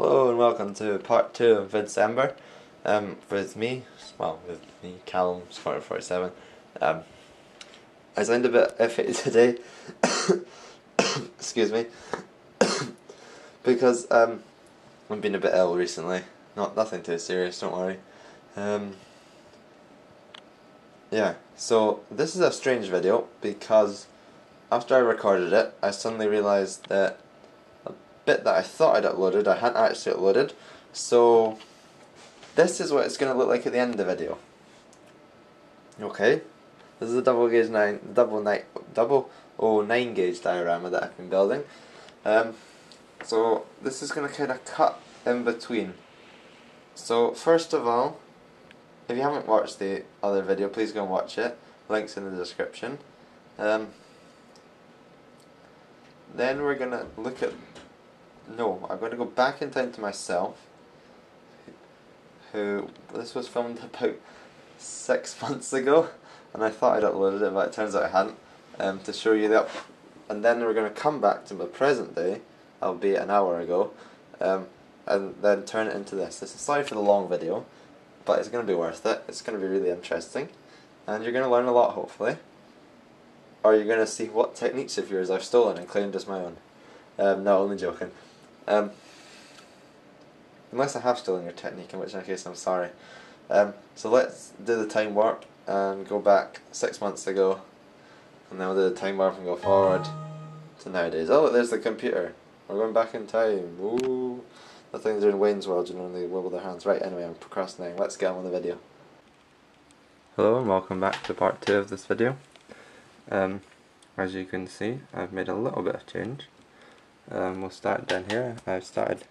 Hello and welcome to part 2 of December. With me, Callum, Squatter47. I sound a bit iffy today. Excuse me. Because I've been a bit ill recently. Nothing too serious, don't worry. Yeah, so this is a strange video because after I recorded it, I suddenly realised that a bit that I thought I'd uploaded, I hadn't actually uploaded. So this is what it's going to look like at the end of the video. Okay, this is a double 009 gauge diorama that I've been building. So this is going to kind of cut in between. So first of all, if you haven't watched the other video, please go and watch it. Links in the description. Then we're going to look at... No, I'm going to go back in time to myself. This was filmed about 6 months ago, and I thought I'd uploaded it, but it turns out I hadn't, to show you that. And then we're going to come back to the present day, albeit an hour ago, and then turn it into this. Sorry for the long video, but it's going to be worth it. It's going to be really interesting, and you're going to learn a lot, hopefully. Or you're going to see what techniques of yours I've stolen and claimed as my own. No, only joking. Unless I have stolen your technique, in which case I'm sorry. So let's do the time warp and go back 6 months ago, and then we'll do the time warp and go forward to nowadays. Oh, there's the computer. We're going back in time. Ooh. The things are in Wayne's World, you know, they wibble their hands. Right, anyway, I'm procrastinating. Let's get on with the video. Hello and welcome back to part 2 of this video. As you can see, I've made a little bit of change. We'll start down here. I've started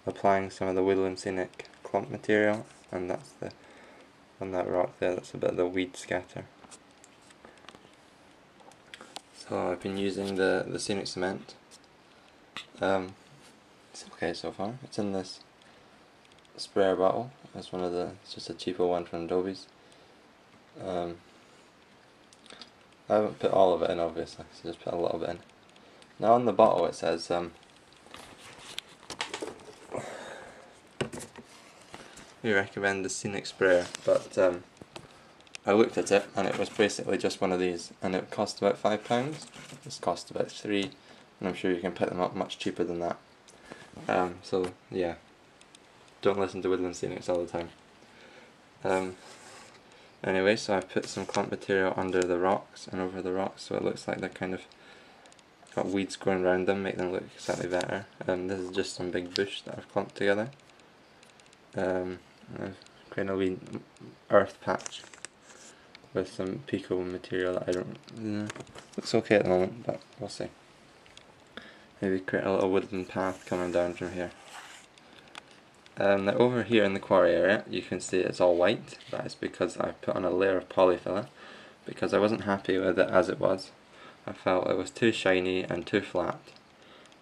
applying some of the Woodland Scenic clump material, and that's on that rock there, that's a bit of the weed scatter. So I've been using the scenic cement. It's okay so far. It's in this sprayer bottle. It's just a cheaper one from Adobe's. I haven't put all of it in, obviously, so just put a little bit in. Now on the bottle it says we recommend the scenic sprayer, but I looked at it and it was basically just one of these, and it cost about £5. This cost about £3, and I'm sure you can pick them up much cheaper than that. So yeah, don't listen to Woodland Scenics all the time. Anyway, so I've put some clump material under the rocks and over the rocks, so it looks like they're kind of got weeds growing around them, make them look slightly better. This is just some big bush that I've clumped together. I've created a wee earth patch with some pico material that I don't... looks okay at the moment, but we'll see. Maybe create a little wooden path coming down from here. Now over here in the quarry area, you can see it's all white. That is because I put on a layer of polyfiller, because I wasn't happy with it as it was. I felt it was too shiny and too flat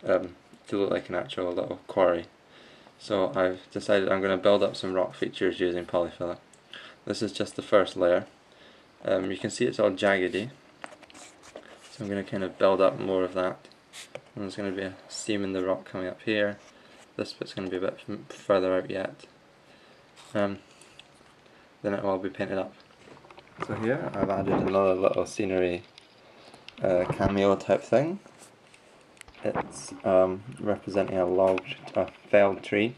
to look like an actual little quarry. So I've decided I'm going to build up some rock features using polyfiller. This is just the first layer. You can see it's all jaggedy, so I'm going to kind of build up more of that. And there's going to be a seam in the rock coming up here. This bit's going to be a bit further out yet. Then it will all be painted up. So here I've added another little scenery cameo type thing. It's representing a felled tree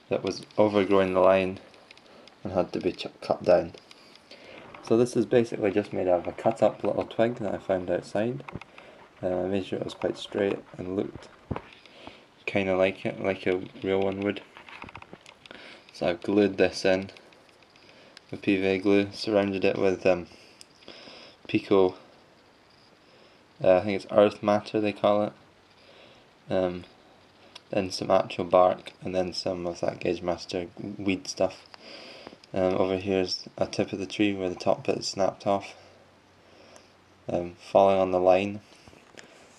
that was overgrowing the line and had to be cut down. So this is basically just made out of a cut up little twig that I found outside. I made sure it was quite straight and looked kind of like it, like a real one would. So I've glued this in with PVA glue, surrounded it with pico, I think it's earth matter they call it, then some actual bark, and then some of that Gauge Master weed stuff. Over here's a tip of the tree where the top bit is snapped off, falling on the line.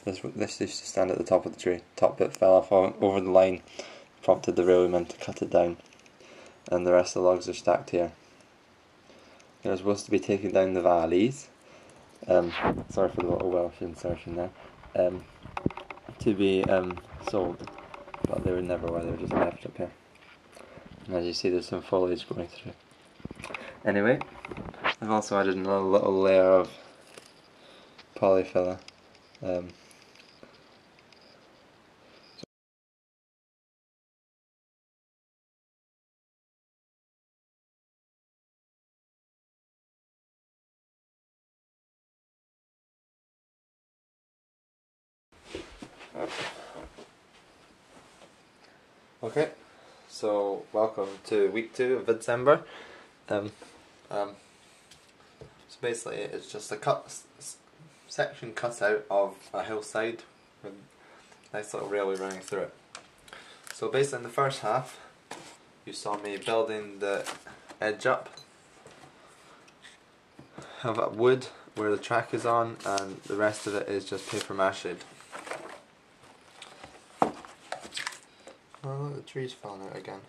This used to stand at the top of the tree. Top bit fell off over the line, prompted the railwayman to cut it down, and the rest of the logs are stacked here. They're supposed to be taking down the valleys. Sorry for the little Welsh insertion there. To be sold. but they were never were, they were just left up here. And as you see, there's some foliage going through. Anyway, I've also added another little layer of polyfiller. Okay, so welcome to week 2 of December. So basically, it's just a section cut out of a hillside with a nice little railway running through it. So basically, in the first half, you saw me building the edge up of a wood where the track is on, and the rest of it is just paper mache. Oh look, the tree's falling out again.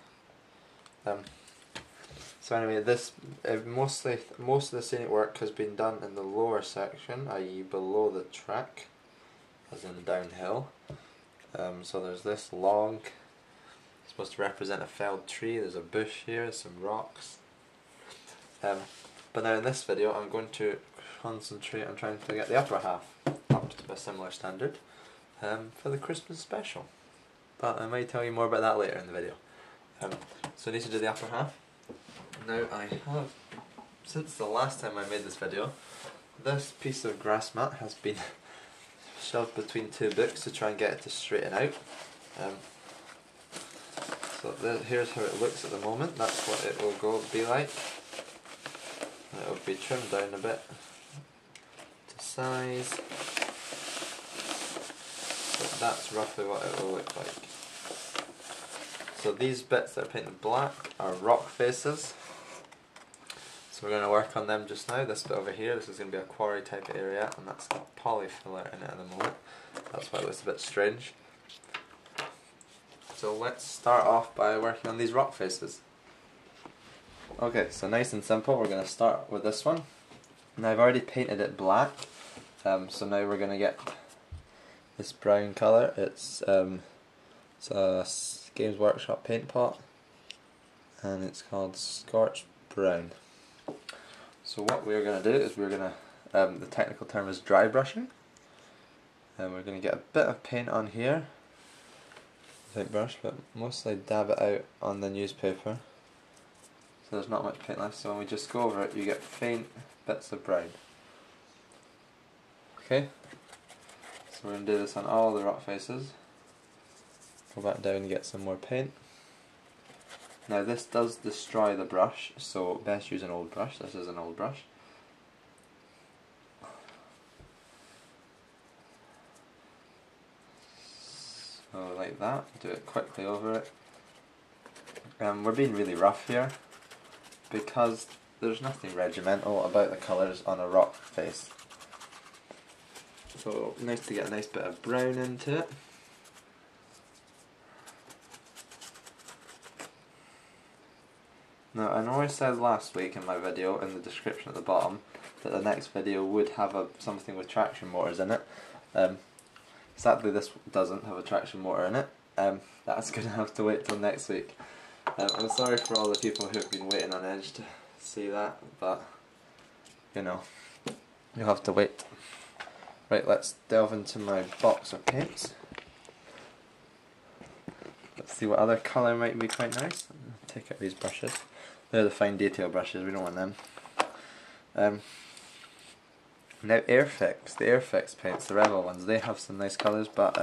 So anyway, most of the scenic work has been done in the lower section, i.e. below the track, as in downhill. So there's this log, it's supposed to represent a felled tree, there's a bush here, some rocks. But now in this video I'm going to concentrate on trying to get the upper half up to a similar standard for the Christmas special. But I might tell you more about that later in the video. So I need to do the upper half. Now I have, since the last time I made this video, this piece of grass mat has been shoved between 2 books to try and get it to straighten out. So here's how it looks at the moment. That's what it will be like. It will be trimmed down a bit to size. But that's roughly what it will look like. So these bits that are painted black are rock faces. So we're going to work on them just now. This bit over here, this is going to be a quarry type area, and that's got polyfiller in it at the moment. That's why it looks a bit strange. So let's start off by working on these rock faces. Okay, so nice and simple, we're going to start with this one. Now I've already painted it black, so now we're going to get this brown colour. It's a Games Workshop paint pot, and it's called Scorched Brown. So what we're going to do is we're going to, the technical term is dry brushing, and we're going to get a bit of paint on here, paintbrush, but mostly dab it out on the newspaper, so there's not much paint left. So when we just go over it, you get faint bits of brown. Okay, so we're going to do this on all the rock faces. Go back down and get some more paint. Now this does destroy the brush, so best use an old brush. This is an old brush. So like that, do it quickly over it. We're being really rough here because there's nothing regimental about the colours on a rock face. So nice to get a nice bit of brown into it. Now I know I said last week in my video in the description at the bottom that the next video would have something with traction motors in it. Sadly this doesn't have a traction motor in it. That's going to have to wait till next week. I'm sorry for all the people who have been waiting on edge to see that, but you know, you'll have to wait. Right, let's delve into my box of paints. Let's see what other colour might be quite nice. Take out these brushes. They're the fine detail brushes, we don't want them. Now Airfix, the Airfix paints, the Rebel ones, they have some nice colours, but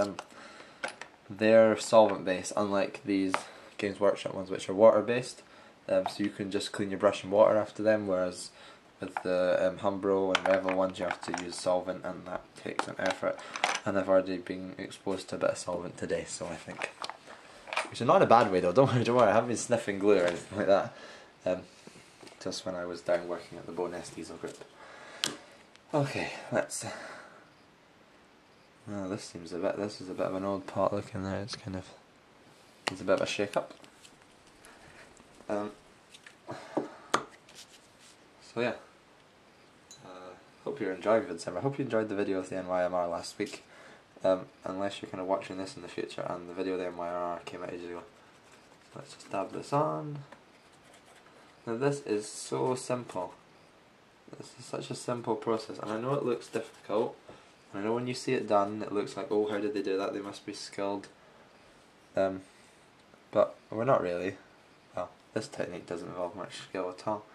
they're solvent based, unlike these Games Workshop ones which are water based. So you can just clean your brush in water after them, whereas with the Humbro and Rebel ones you have to use solvent, and that takes an effort. And I've already been exposed to a bit of solvent today, so I think, which is not in a bad way though, don't worry, I haven't been sniffing glue or anything like that. Just when I was down working at the Bonus Diesel Group. Okay, let's. Oh, this is a bit of an old pot looking there. It's kind of, it's a bit of a shake up. So yeah, hope you're enjoying December. I hope you enjoyed the video of the NYMR last week. unless you're kind of watching this in the future, and the video there in my RR came out ages ago. So let's just dab this on. Now this is so simple. This is such a simple process, and I know it looks difficult. I know when you see it done, it looks like, oh, how did they do that? They must be skilled. But we're not really. Well, this technique doesn't involve much skill at all.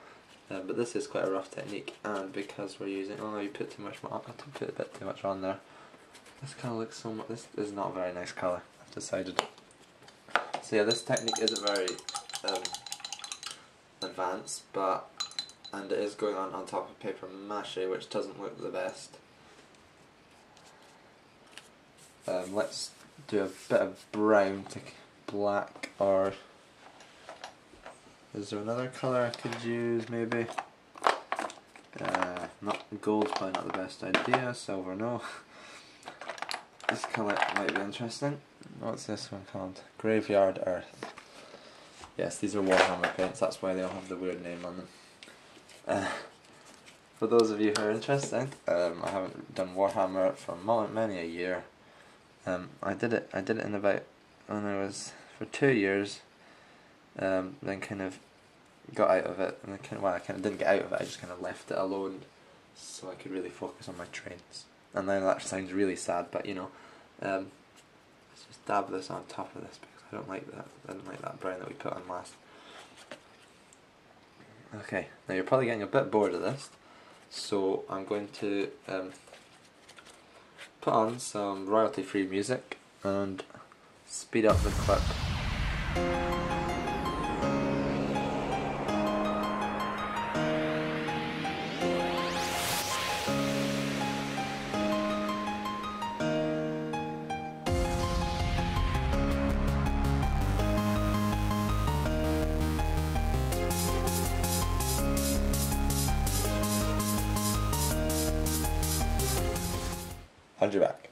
But this is quite a rough technique, and because we're using, oh no, you put too much, I put a bit too much on there. This kind of looks so much, this is not a very nice colour, I've decided. So yeah, this technique isn't very advanced, and it is going on top of paper mache, which doesn't look the best. Let's do a bit of brown to black, or is there another colour I could use maybe? Not gold's probably not the best idea, silver no. This colour might be interesting. What's this one called? Graveyard Earth. Yes, these are Warhammer paints, that's why they all have the weird name on them. For those of you who are interested, I haven't done Warhammer for many a year. I did it in about, when I was, for 2 years, then kind of got out of it, and I kind of didn't get out of it, I just kind of left it alone so I could really focus on my trains. And then that sounds really sad, but you know, let's just dab this on top of this because I don't like that brown that we put on last. Okay, now you're probably getting a bit bored of this, so I'm going to put on some royalty-free music and speed up the clip. And you're back.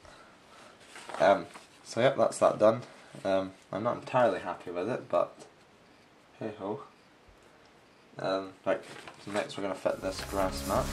So yep, that's that done. I'm not entirely happy with it, but hey ho. Right, so next we're going to fit this grass mat.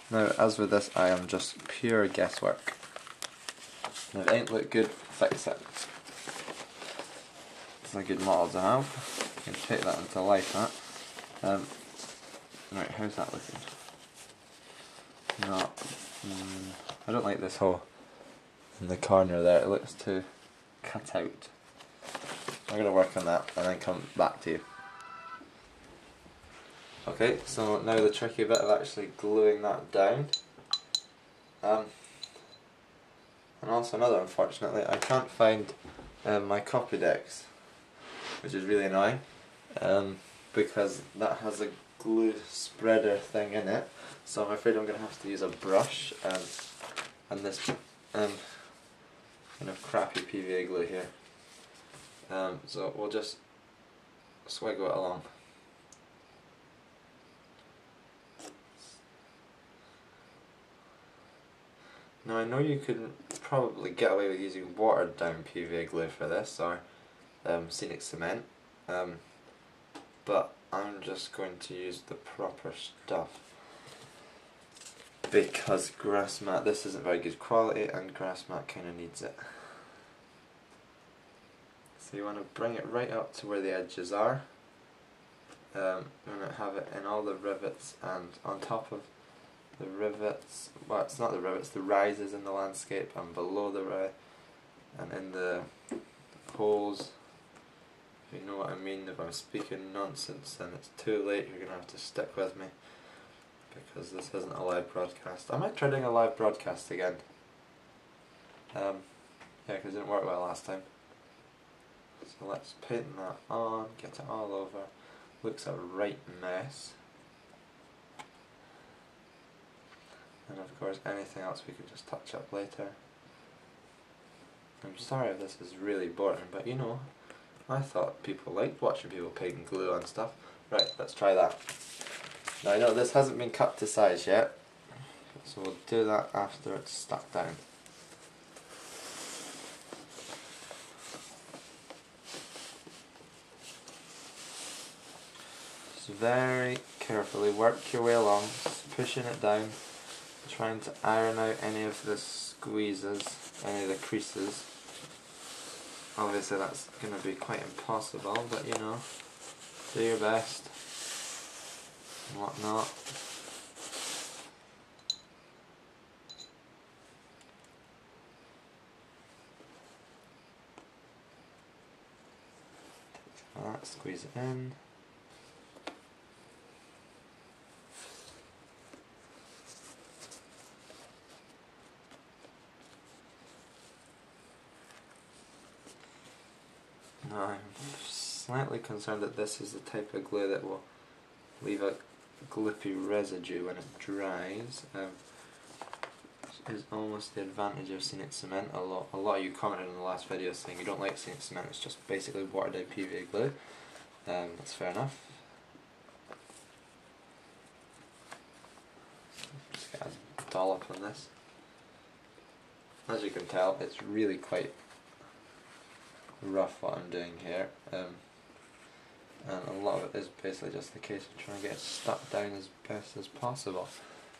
Now, as with this, I am just pure guesswork. And if it ain't look good, fix it. It's a good model to have. You can take that into life, that. Right, how's that looking? No, I don't like this hole in the corner there. It looks too cut out. I'm going to work on that and then come back to you. Okay, so now the tricky bit of actually gluing that down. And also another, unfortunately, I can't find my copy decks, which is really annoying, because that has a glue spreader thing in it, so I'm afraid I'm going to have to use a brush and this kind of crappy PVA glue here. So we'll just swiggle it along. Now I know you could probably get away with using watered down PVA glue for this, or scenic cement, but I'm just going to use the proper stuff because grass mat, this isn't very good quality and grass mat kind of needs it. So you want to bring it right up to where the edges are, and have it in all the rivets and on top of the rivets, well it's not the rivets, the rises in the landscape and below the rise and in the holes. If you know what I mean. If I'm speaking nonsense, then it's too late. You're going to have to stick with me, because this isn't a live broadcast. I might try doing a live broadcast again. Yeah, because it didn't work well last time. So let's paint that on, get it all over. Looks a right mess. And of course anything else we can just touch up later. I'm sorry if this is really boring, but you know, I thought people liked watching people paint glue on stuff. Right, let's try that. Now I know this hasn't been cut to size yet, so we'll do that after it's stuck down. So very carefully work your way along, just pushing it down, trying to iron out any of the squeezes, any of the creases. Obviously that's going to be quite impossible, but you know, do your best and whatnot. Take that, squeeze it in. Now I'm slightly concerned that this is the type of glue that will leave a glippy residue when it dries. Is almost the advantage of scenic cement. A lot of you commented in the last video saying you don't like scenic cement, it's just basically watered down PVA glue. That's fair enough. Just get a dollop on this. As you can tell, it's really quite rough what I'm doing here, and a lot of it is basically just the case of trying to get it stuck down as best as possible.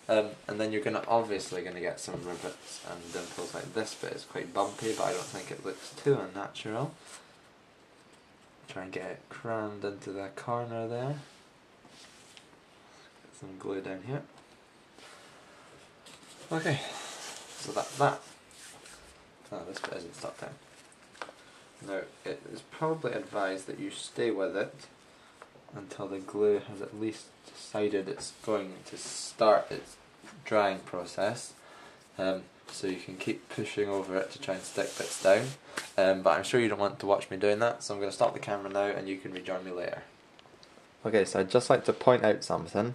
And then you're obviously going to get some rivets and dimples. Like this bit is quite bumpy, but I don't think it looks too unnatural. Try and get it crammed into the corner there. Get some glue down here. Okay, so that's that. Oh, this bit isn't stuck down. Now, it is probably advised that you stay with it until the glue has at least decided it's going to start its drying process, so you can keep pushing over it to try and stick bits down, but I'm sure you don't want to watch me doing that, so I'm going to stop the camera now and you can rejoin me later. Okay, so I'd just like to point out something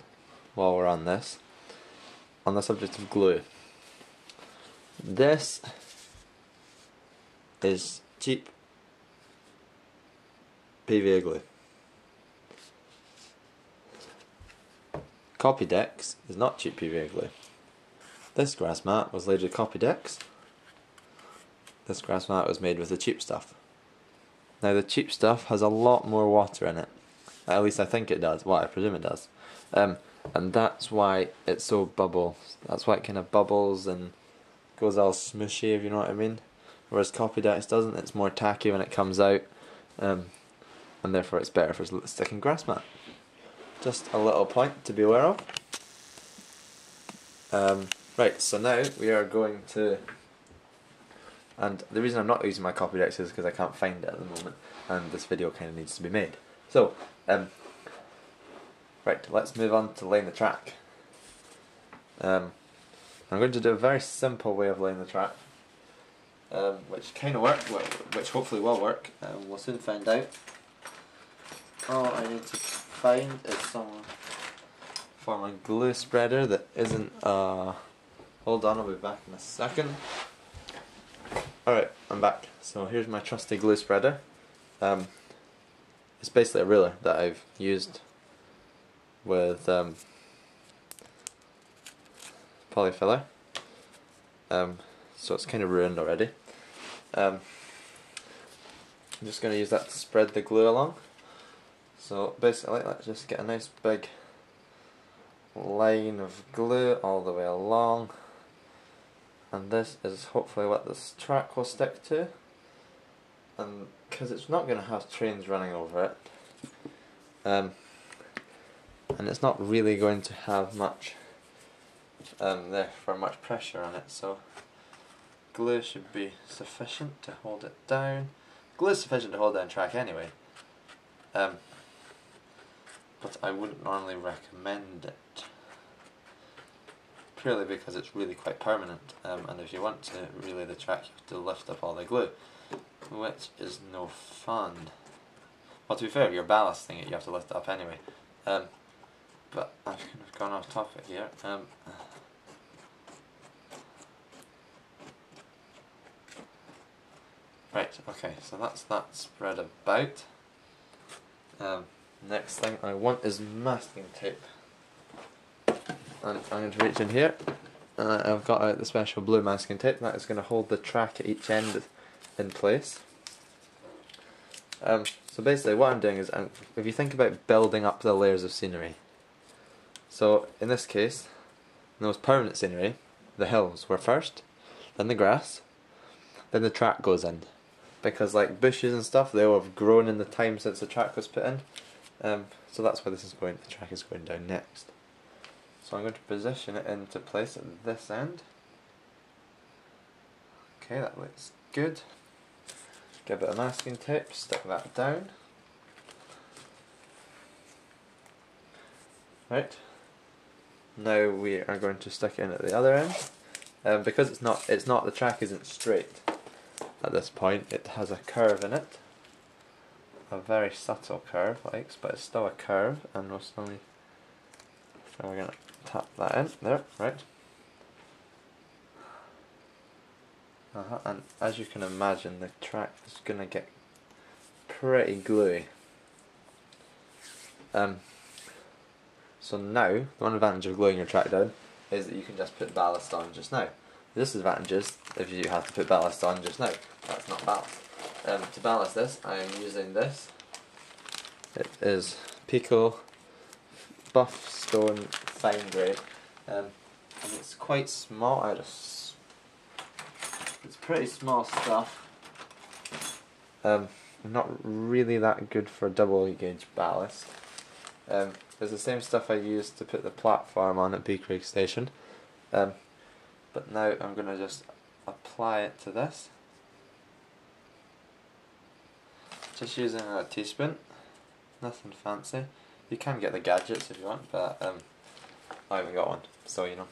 while we're on this, on the subject of glue. This is cheap PVA glue. Copydex is not cheap PVA glue. This grass mat was laid with Copydex. This grass mat was made with the cheap stuff. Now the cheap stuff has a lot more water in it. At least I think it does. Well, I presume it does. And that's why it's so bubbles. That's why it kind of bubbles and goes all smushy, if you know what I mean. Whereas Copydex doesn't. It's more tacky when it comes out. And therefore it's better for sticking grass mat. Just a little point to be aware of. Right, so now we are going to, and the reason I'm not using my Copydex is because I can't find it at the moment, and this video kind of needs to be made. So, right, let's move on to laying the track. I'm going to do a very simple way of laying the track, which kind of works, which hopefully will work. We'll soon find out. All I need to find is some form of glue spreader that isn't hold on, I'll be back in a second. Alright, I'm back. So here's my trusty glue spreader. It's basically a ruler that I've used with polyfiller. So it's kind of ruined already. I'm just going to use that to spread the glue along. So basically let's just get a nice big line of glue all the way along, and this is hopefully what this track will stick to, and because it's not going to have trains running over it, and it's not really going to have much therefore much pressure on it, so glue should be sufficient to hold it down. Glue is sufficient to hold down track anyway, but I wouldn't normally recommend it, purely because it's really quite permanent, and if you want to relay the track you have to lift up all the glue, which is no fun. Well, to be fair, if you're ballasting it you have to lift it up anyway, but I've kind of gone off topic here. Right, okay, so that's that spread about. Next thing I want is masking tape. And I'm going to reach in here, and I've got out the special blue masking tape that is going to hold the track at each end in place. So basically what I'm doing is, if you think about building up the layers of scenery, so in this case, in those permanent scenery, the hills were first, then the grass, then the track goes in. Because like bushes and stuff, they all have grown in the time since the track was put in. So that's where this is going, the track is going down next. So I'm going to position it into place at this end. Okay, that looks good. Get a bit of masking tape, stick that down. Right. Now we are going to stick it in at the other end. Because it's not the track isn't straight at this point, it has a curve in it. A very subtle curve, but it's still a curve, and we're slowly, so we're gonna tap that in there, right? And as you can imagine, the track is gonna get pretty gluey. So now, the one advantage of gluing your track down is that you can just put ballast on just now. The disadvantage is if you have to put ballast on just now. That's not ballast. To ballast this, I am using this. It is Pico Buff Stone Fine Grade, and it's quite small. It's pretty small stuff. Not really that good for double gauge ballast. It's the same stuff I used to put the platform on at Peak Creek Station, but now I'm going to just apply it to this. Just using a teaspoon, nothing fancy. You can get the gadgets if you want, but I haven't got one, so you know.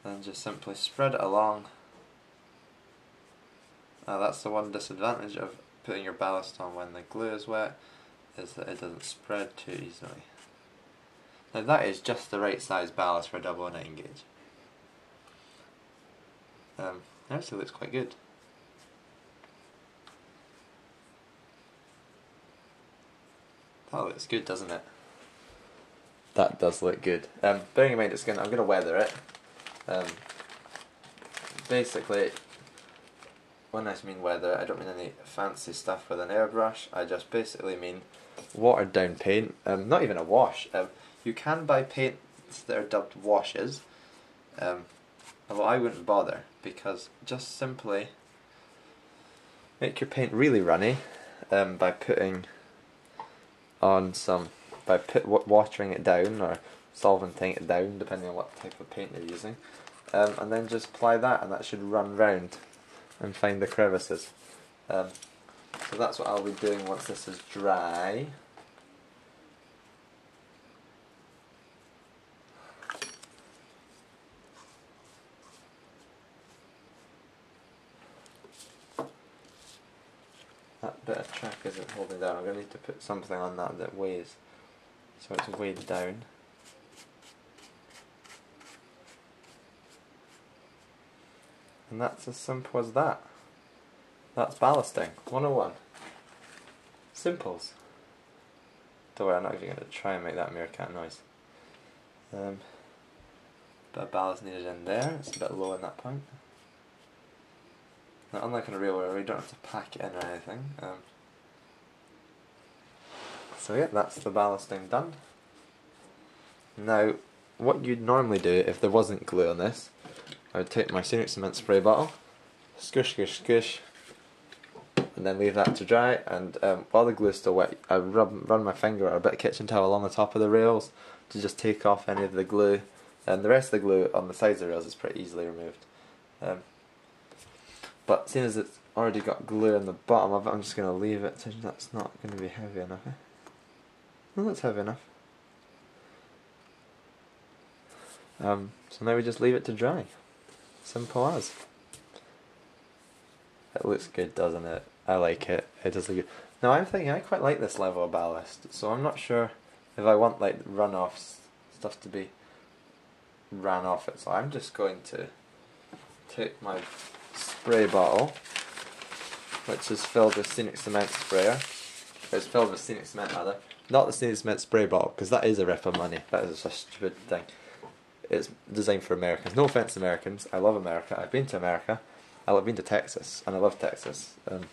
And just simply spread it along. That's the one disadvantage of putting your ballast on when the glue is wet, is that it doesn't spread too easily. Now that is just the right size ballast for a double 9 gauge. It actually looks quite good. That looks good, doesn't it? That does look good. Bearing in mind I'm going to weather it. Basically, when I mean weather, I don't mean any fancy stuff with an airbrush. I just basically mean watered down paint. Not even a wash. You can buy paints that are dubbed washes. Although I wouldn't bother, because just simply make your paint really runny by putting on watering it down or solventing it down, depending on what type of paint you're using, and then just apply that, and that should run round and find the crevices. So that's what I'll be doing once this is dry. That bit of track isn't holding down. I'm going to need to put something on that weighs, so it's weighed down. And that's as simple as that. That's ballasting 101. Simples. Don't worry, I'm not even going to try and make that meerkat noise. Bit of ballast needed in there. It's a bit low in that point. Now, unlike in a real where you don't have to pack it in or anything. So yeah, that's the ballasting done. Now, what you'd normally do if there wasn't glue on this, I would take my scenic cement spray bottle, squish, squish, squish, and then leave that to dry. And while the glue is still wet, I run my finger or a bit of kitchen towel along the top of the rails to just take off any of the glue. And the rest of the glue on the sides of the rails is pretty easily removed. But seeing as it's already got glue on the bottom of it, I'm just going to leave it. So that's not going to be heavy enough. Well, that's heavy enough. So now we just leave it to dry. Simple as. It looks good, doesn't it? I like it. It does look good. Now I'm thinking I quite like this level of ballast, so I'm not sure if I want like runoffs stuff to be ran off it. So I'm just going to take my spray bottle, which is filled with scenic cement sprayer. It's filled with scenic cement rather. Not the scenic cement spray bottle, because that is a rip of money. That is a stupid thing. It's designed for Americans. No offense to Americans. I love America. I've been to America. I've been to Texas, and I love Texas. If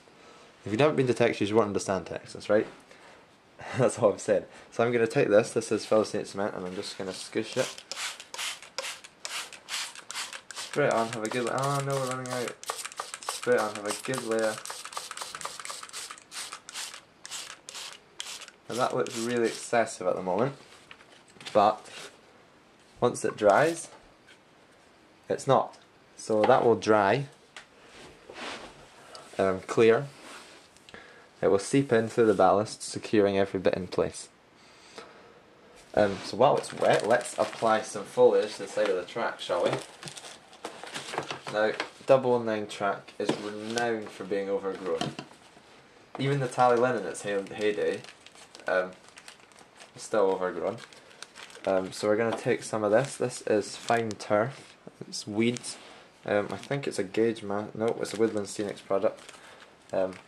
you've never been to Texas, you won't understand Texas, right? That's all I'm saying. So I'm going to take this. This is filled with scenic cement, and I'm just going to scoosh it. Spray it on. Have a good. Oh no, we're running out. Spray it on. Have a good layer. And that looks really excessive at the moment, but once it dries, it's not. So that will dry, clear. It will seep in through the ballast, securing every bit in place. So while it's wet, let's apply some foliage to the side of the track, shall we? Now, 009 track is renowned for being overgrown. Even the tally linen in its heyday is still overgrown. So we're going to take some of this. This is fine turf. It's weeds. I think it's a Gauge no, it's a Woodland Scenics product.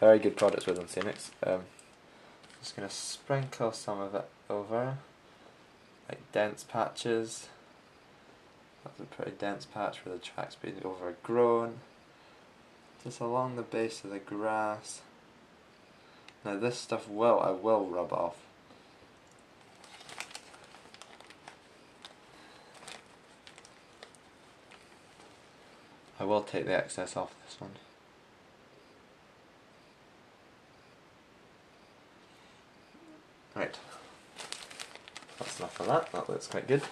Very good product, Woodland Scenics. Just going to sprinkle some of it over, like dense patches. That's a pretty dense patch where the track's been overgrown. Just along the base of the grass. Now this stuff I will rub off. I will take the excess off this one. Right. That's enough of that. That looks quite good.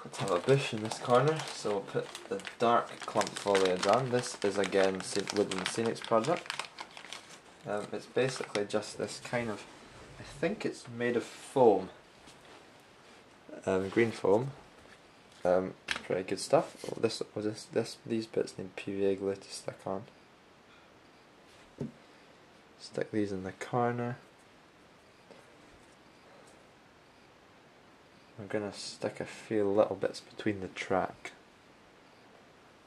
Let's have a bush in this corner. So we'll put the dark clump foliage on. This is again Woodland Scenics product. It's basically just this kind of, I think it's made of foam. Green foam. Pretty good stuff. Oh, these bits need PVA glue to stick on. Stick these in the corner. I'm going to stick a few little bits between the track,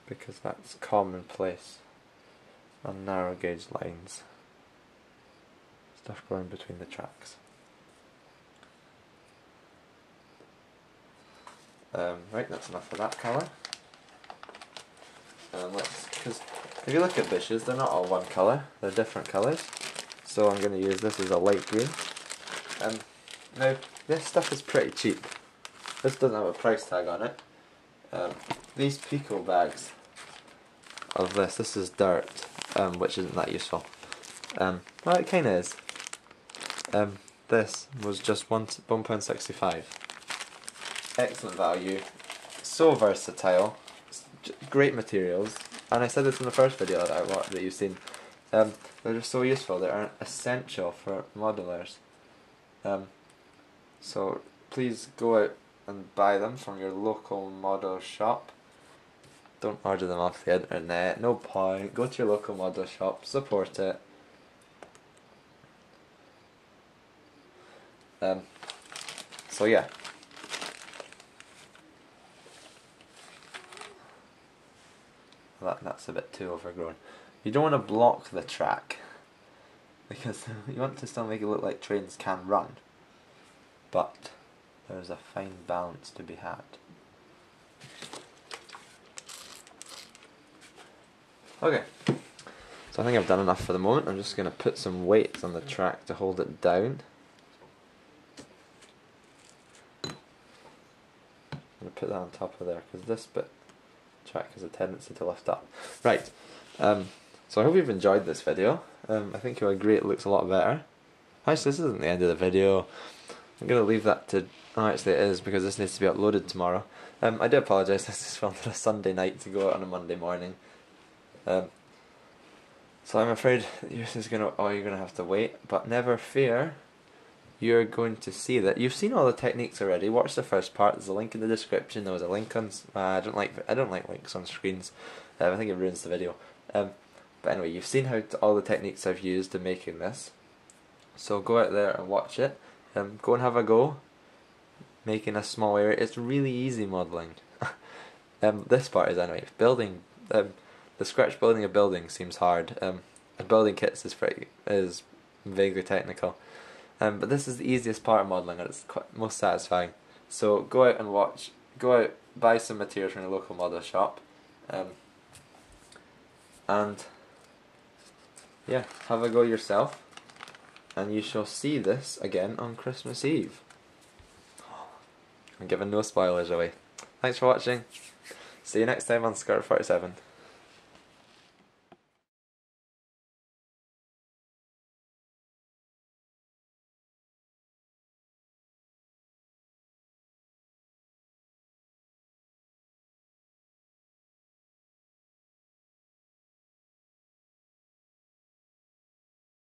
because that's commonplace on narrow gauge lines. Stuff going between the tracks. Right, that's enough of that colour. Because if you look at bushes, they're not all one colour, they're different colours. So I'm going to use this as a light green. Now, this stuff is pretty cheap. This doesn't have a price tag on it. These Pico bags of this is dirt, which isn't that useful. Well, it kind of is. This was just £1.65. Excellent value, so versatile, great materials, and I said this in the first video that you've seen. They're just so useful. They are essential for modelers. So please go out and buy them from your local model shop. Don't order them off the internet. No point. Go to your local model shop. Support it. So yeah. That's a bit too overgrown. You don't want to block the track, because you want to still make it look like trains can run, but there's a fine balance to be had. Okay, so I think I've done enough for the moment. I'm just going to put some weights on the track to hold it down. I'm going to put that on top of there, because this bit track has a tendency to lift up. Right, so I hope you've enjoyed this video. I think you'll agree it looks a lot better. Actually, this isn't the end of the video. I'm going to leave that to... Oh, actually it is, because this needs to be uploaded tomorrow. I do apologise, this is filmed on a Sunday night to go out on a Monday morning. So I'm afraid you're going to have to wait, but never fear. You're going to see that. You've seen all the techniques already. Watch the first part. There's a link in the description. There was a link on... I don't like links on screens. I think it ruins the video. But anyway, you've seen all the techniques I've used in making this. So go out there and watch it. Go and have a go making a small area. It's really easy modelling. This part is anyway. Building... the scratch building a building seems hard. And building kits is vaguely technical. But this is the easiest part of modelling, and it's most satisfying. So go out and watch. Go out, buy some materials from your local model shop, and yeah, have a go yourself. And you shall see this again on Christmas Eve. I'm giving no spoilers away. Thanks for watching. See you next time on Skirt 47.